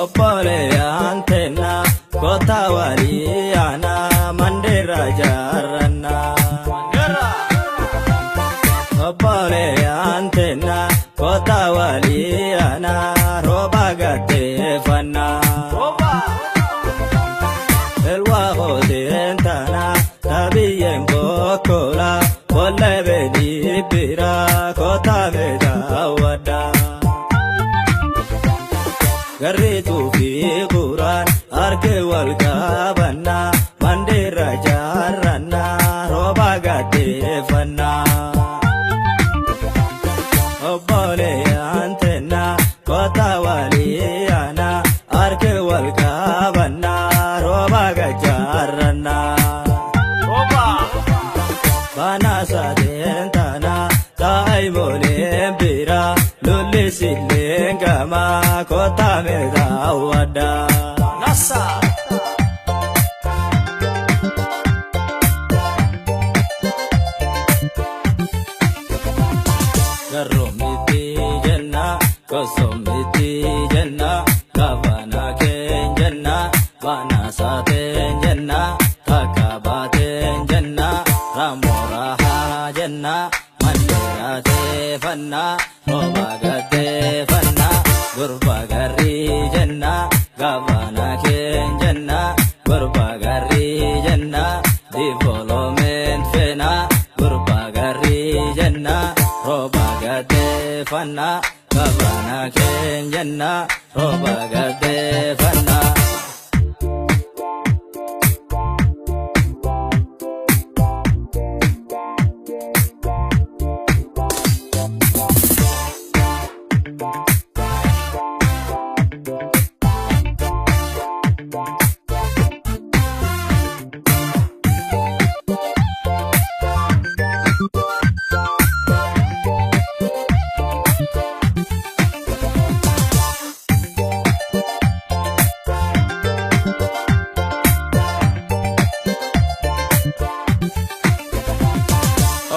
Oppole antena kota waliana mandera jarana. Oppole antena kota waliana roba gate fanna. Elwa hodentana tabiyen bokola bolle bedi bira kota meda wada. Garritu fi Quran arke wal kabana mandira jarana roba gate fanna. Obbole antena kota waliana arke wal kabana roba gajarana. Bana sadentana taimole bira lulli silengama kota meda wada. Nasa garomiti jenna kosomiti jenna kavana ken jenna bana saten jenna takabaten jenna ramoraha jenna mandira te fanna roba gate fanna gurba gari jenna gavana ken jenna gurba gari jenna development fena gurba gari jenna roba gate fanna gavana ken jenna roba gate fanna.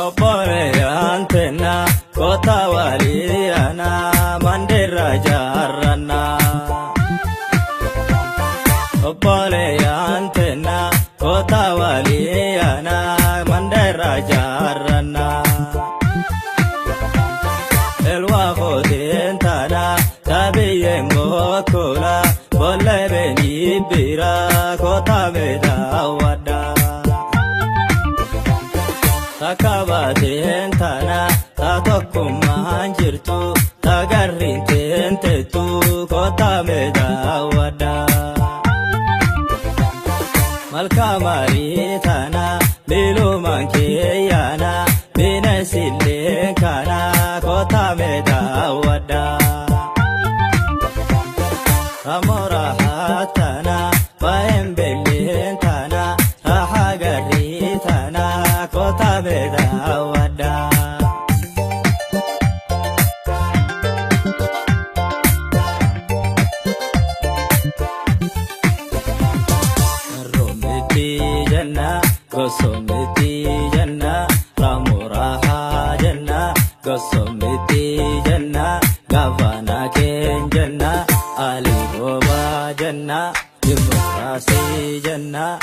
Oppole antena kota waliana mandera jarana. Oppole antena kota waliana mandera jarana. Elwa hodentana tabiyen bokola bolle beni bira kota meda wada. Takabaten tana tatokuman jirtu tagarrinten tetu kota meda wada. Malkamari tana biluman kiyana binasilen kana kota meda wada. Ramoraha tana baembelen tana rahagari tana kota meda wada. Romiti jenna gosomiti jenna ramoraha jenna gosomiti jenna gavana ken jenna ali goba jenna demokrasi jenna